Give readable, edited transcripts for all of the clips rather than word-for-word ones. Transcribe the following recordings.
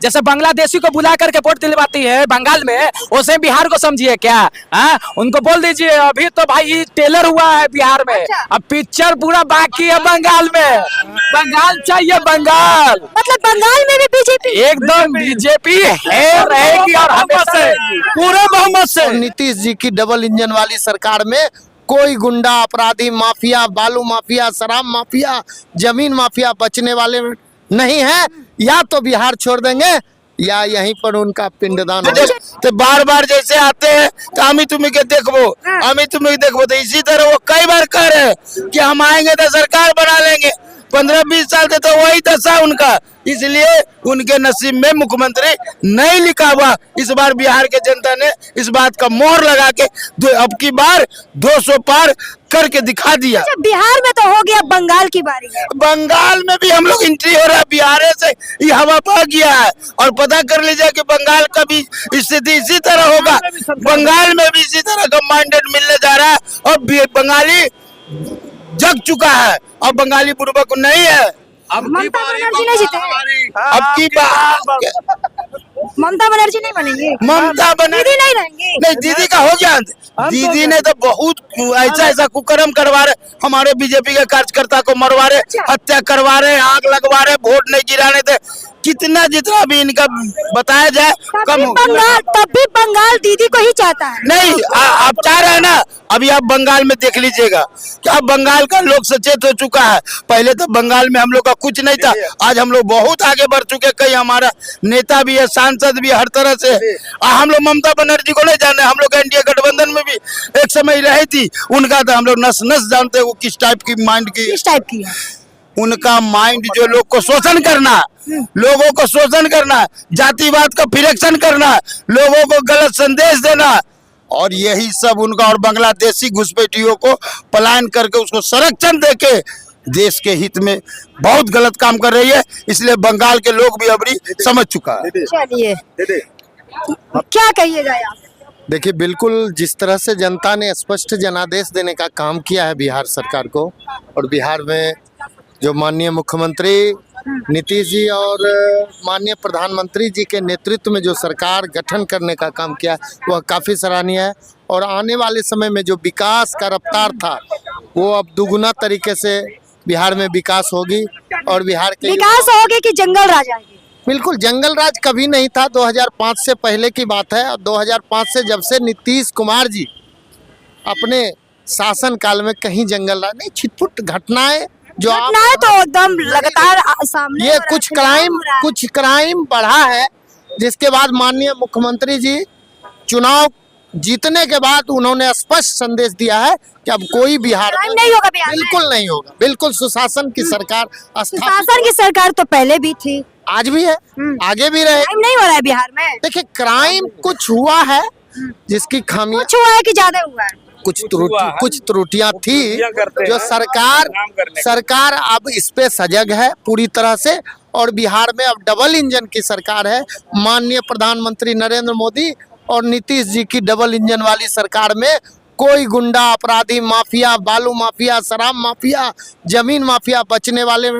जैसे बांग्लादेशी को बुला करके वोट दिलवाती है बंगाल में, वैसे बिहार को समझिए क्या? हाँ, उनको बोल दीजिए अभी तो भाई टेलर हुआ है बिहार में, अब पिक्चर पूरा बाकी है बंगाल में। बंगाल चाहिए, बंगाल। मतलब बंगाल में भी बीजेपी? एकदम बीजेपी है, रहेगी और हमेशा पूरे बहुमत से। नीतीश जी की डबल इंजन वाली सरकार में कोई गुंडा, अपराधी, माफिया, बालू माफिया, शराब माफिया, जमीन माफिया बचने वाले नहीं है। या तो बिहार छोड़ देंगे या यहीं पर उनका पिंडदान हो जाएगा। तो बार बार जैसे आते हैं तो हम ही तुम्हें के देखो, हम ही तुम्हें देखो, तो इसी तरह वो कई बार कह रहे हैं कि हम आएंगे तो सरकार बना लेंगे। 15-20 साल से तो वही दशा उनका, इसलिए उनके नसीब में मुख्यमंत्री नहीं लिखा हुआ। इस बार बिहार के जनता ने इस बात का मोहर लगा के अब की बार 200 पार करके दिखा दिया। अच्छा, बिहार में तो हो गया, बंगाल की बारी है। बंगाल में भी हम लोग एंट्री हो रहा है, बिहार से ये हवा पा गया है। और पता कर लीजिए कि बंगाल का भी स्थिति इसी तरह होगा। बंगाल में भी इसी तरह का माइंडेड मिलने जा रहा है और बंगाली जग चुका है, अब बंगाली बुड़बक नहीं है। ममता बनर्जी नहीं जीते? अब की बात ममता बनर्जी नहीं बनेंगे? ममता बनर्जी नहीं रहेंगे? नहीं, दीदी का हो गया। दीदी ने तो बहुत ऐसा कुकर्म करवा रहे, हमारे बीजेपी के कार्यकर्ता को मरवा रहे, हत्या करवा रहे, आग लगवा रहे, वोट नहीं गिराने थे। कितना जितना भी इनका बताया जाए कम हो। तब भी बंगाल दीदी को ही चाहता है। नहीं, आप चाह रहे हैं ना, अभी आप बंगाल में देख लीजिएगा कि अब बंगाल का लोग सचेत हो चुका है। पहले तो बंगाल में हम लोग का कुछ नहीं था, आज हम लोग बहुत आगे बढ़ चुके। कई हमारा नेता भी है, सांसद भी, हर तरह से। हम लोग ममता बनर्जी को नहीं जाने, हम लोग एनडीए गठबंधन में भी एक समय रही थी, उनका तो हम लोग नस नस जानते वो किस टाइप की माइंड की, किस टाइप की है उनका माइंड, जो लोग को शोषण करना, लोगों को शोषण करना, जातिवाद का फिरेक्शन करना, लोगों को गलत संदेश देना, और यही सब उनका। और बांग्लादेशी घुसपैठियों को पलायन करके उसको संरक्षण देके देश के हित में बहुत गलत काम कर रही है। इसलिए बंगाल के लोग भी अबरी समझ चुका है। चलिए, क्या कहिएगा आप? देखिए, बिल्कुल जिस तरह से जनता ने स्पष्ट जनादेश देने का काम किया है बिहार सरकार को, और बिहार में जो माननीय मुख्यमंत्री नीतीश जी और माननीय प्रधानमंत्री जी के नेतृत्व में जो सरकार गठन करने का काम किया वह काफ़ी सराहनीय है। और आने वाले समय में जो विकास का रफ्तार था वो अब दुगुना तरीके से बिहार में विकास होगी। और बिहार के विकास होगी कि जंगल राज आएगी? बिल्कुल, जंगल राज कभी नहीं था, 2005 से पहले की बात है। और 2005 से जब से नीतीश कुमार जी अपने शासन काल में कहीं जंगल राज नहीं, छिटपुट घटनाएं जो घटनाएं तो एकदम लगातार सामने ये कुछ क्राइम बढ़ा है, जिसके बाद माननीय मुख्यमंत्री जी चुनाव जीतने के बाद उन्होंने स्पष्ट संदेश दिया है कि अब कोई बिहार में नहीं होगा, बिहार बिल्कुल नहीं होगा। बिल्कुल सुशासन की सरकार, सुशासन की सरकार तो पहले भी थी, आज भी है, आगे भी रहे। नहीं हो रहा है बिहार में। देखिए, क्राइम कुछ हुआ है जिसकी खामियां, कुछ हुआ है कि ज्यादा हुआ है? कुछ त्रुटियां थी जो सरकार अब इस पे सजग है पूरी तरह से। और बिहार में अब डबल इंजन की सरकार है। माननीय प्रधानमंत्री नरेंद्र मोदी और नीतीश जी की डबल इंजन वाली सरकार में कोई गुंडा, अपराधी, माफिया, बालू माफिया, शराब माफिया, जमीन माफिया बचने वाले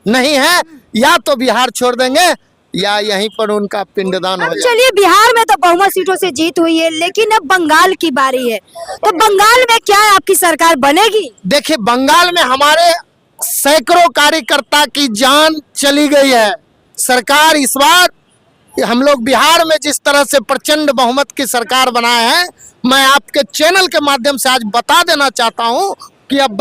नहीं है। या तो बिहार छोड़ देंगे या यहीं पर उनका पिंडदान हो जाएगा। चलिए, बिहार में तो बहुमत सीटों से जीत हुई है, लेकिन अब बंगाल की बारी है, तो बंगाल में क्या आपकी सरकार बनेगी? देखिए, बंगाल में हमारे सैकड़ों कार्यकर्ता की जान चली गई है। सरकार इस बार हम लोग बिहार में जिस तरह से प्रचंड बहुमत की सरकार बनाए हैं, मैं आपके चैनल के माध्यम से आज बता देना चाहता हूं कि अब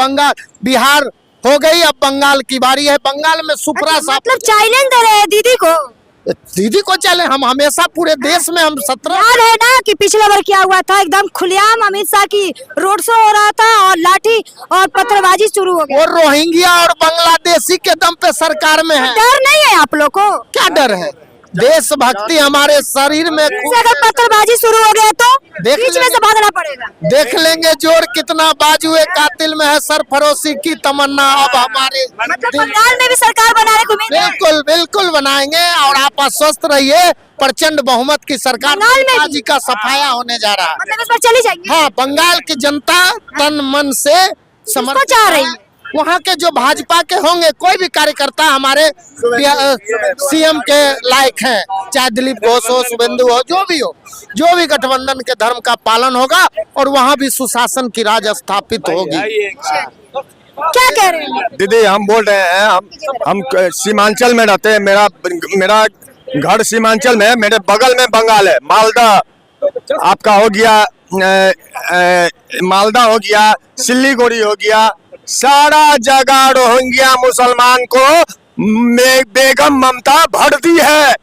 बिहार हो गई, अब बंगाल की बारी है। बंगाल में सुपरा मतलब चैलेंज दे रहे हैं दीदी को चले, हम हमेशा पूरे देश में हम 17 याद है ना कि पिछले बार क्या हुआ था, एकदम खुलेआम अमित शाह की रोड शो हो रहा था और लाठी और पत्थरबाजी शुरू हो गई। और रोहिंग्या और बांग्लादेशी के दम पे सरकार में है। डर नहीं है आप लोग को? क्या डर है? देशभक्ति हमारे शरीर में। अगर पत्थरबाजी शुरू हो गया तो बीच में से भागना पड़ेगा। देख लेंगे जोर कितना बाजुए कातिल में है, सरफरोशी की तमन्ना अब हमारे। मतलब बंगाल में भी सरकार बनाने को उम्मीद है? बिल्कुल बनाएंगे। और आप आश्वस्त रहिए, प्रचंड बहुमत की सरकार जी का सफाया होने जा रहा है। मतलब इस बार चली जाएगी? हाँ, बंगाल की जनता तन मन से समर्थन चाह रही है। वहाँ के जो भाजपा के होंगे, कोई भी कार्यकर्ता हमारे सीएम के लायक हैं, चाहे दिलीप घोष हो, शुभेंदु हो, जो भी गठबंधन के धर्म का पालन होगा और वहाँ भी सुशासन की राज स्थापित होगी। क्या कह रहे हैं? दीदी हम बोल रहे हैं, हम सीमांचल में रहते हैं। मेरा घर सीमांचल में है, मेरे बगल में बंगाल है। मालदा आपका हो गया, मालदा हो गया, सिल्लीगुड़ी हो गया, सारा जगह रोहिंग्या मुसलमान को बेगम ममता भरती है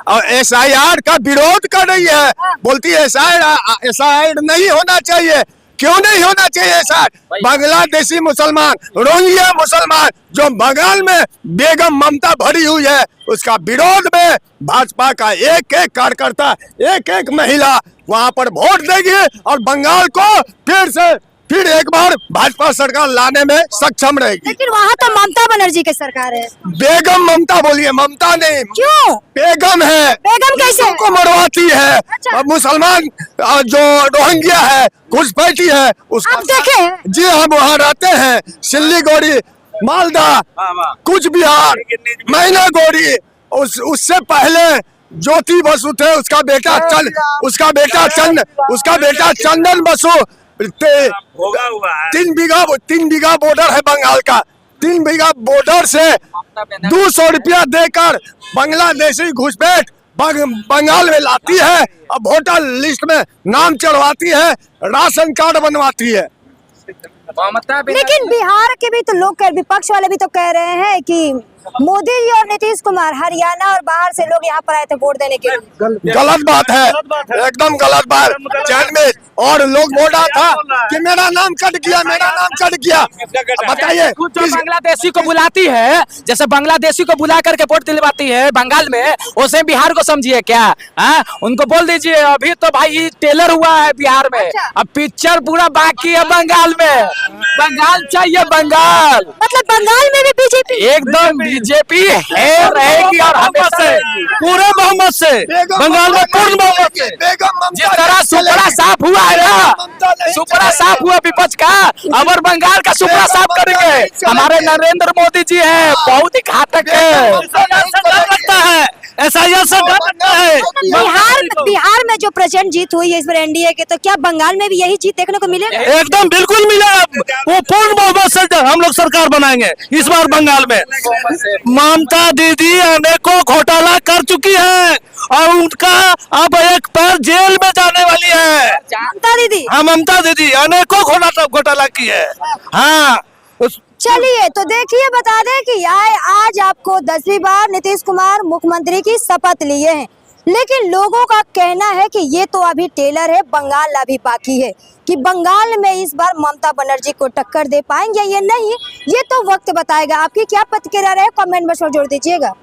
और SIR का विरोध कर रही है। बोलती है SIR नहीं होना चाहिए। क्यों नहीं होना चाहिए SIR? बांग्लादेशी मुसलमान, रोहिंग्या मुसलमान जो बंगाल में बेगम ममता भरी हुई है, उसका विरोध में भाजपा का एक एक कार्यकर्ता, एक एक महिला वहां पर वोट देगी और बंगाल को फिर एक बार भाजपा सरकार लाने में सक्षम रहेगी। लेकिन वहाँ तो ममता बनर्जी की सरकार है। बेगम ममता बोलिए, ममता नहीं। क्यों? बेगम है। बेगम कैसे? को मरवाती है। अच्छा। और मुसलमान जो रोहिंग्या है, घुसपैठी है, उसका आप देखे हैं? जी हम वहाँ रहते हैं। सिल्लीगुड़ी, मालदा, कुछ बिहार, मैनागुड़ी, उससे पहले ज्योति बसु थे, उसका बेटा चंदन बसु। 3 बीघा बॉर्डर है बंगाल का। 3 बीघा बॉर्डर से 200 रुपया देकर बांग्लादेशी घुसपैठ बंगाल में लाती है और वोटर लिस्ट में नाम चढ़वाती है, राशन कार्ड बनवाती है। लेकिन बिहार के भी तो लोग, विपक्ष वाले भी तो कह रहे हैं कि मोदी जी और नीतीश कुमार हरियाणा और बाहर से लोग यहाँ पर आए थे वोट देने के लिए। गलत बात है, एकदम गलत बात। चैन में और लोग बोल रहा था कि मेरा नाम कट गया। बताइए, जो बांग्लादेशी को बुलाती है, जैसे बांग्लादेशी को बुला करके वोट दिलवाती है बंगाल में, उसे बिहार को समझिए क्या? उनको बोल दीजिए अभी तो भाई टेलर हुआ है बिहार में, अब पिक्चर पूरा बाकी है बंगाल में। बंगाल चाहिए, बंगाल। मतलब बंगाल में भी बीजेपी? एकदम बीजेपी है, रहेगी और हमेशा पूरे बहुमत से बंगाल में पूर्ण बहुमत से। जिस तरह सुपड़ा साफ हुआ है ना, सुपड़ा साफ हुआ विपक्ष का, अगर बंगाल का सुपड़ा साफ करेंगे हमारे नरेंद्र मोदी जी है, बहुत ही घातक है। SIR से डर लगता है। बिहार में जो प्रचंड जीत हुई है इस बार एनडीए के, तो क्या बंगाल में भी यही जीत देखने को मिलेगा? एकदम बिल्कुल मिलेगा। वो पूर्ण बहुमत से हम लोग सरकार बनाएंगे इस बार बंगाल में। ममता दीदी अनेकों घोटाला कर चुकी है और उनका अब एक पैर जेल में जाने वाली है। ममता दीदी? हाँ, ममता दीदी अनेकों घोटाला की है। हाँ, चलिए तो देखिए, बता दें कि आज आपको 10वीं बार नीतीश कुमार मुख्यमंत्री की शपथ लिए हैं, लेकिन लोगों का कहना है कि ये तो अभी टेलर है, बंगाल अभी बाकी है। कि बंगाल में इस बार ममता बनर्जी को टक्कर दे पाएंगे या नहीं, ये तो वक्त बताएगा। आपकी क्या प्रतिक्रिया रहे, कमेंट में जोड़ दीजिएगा।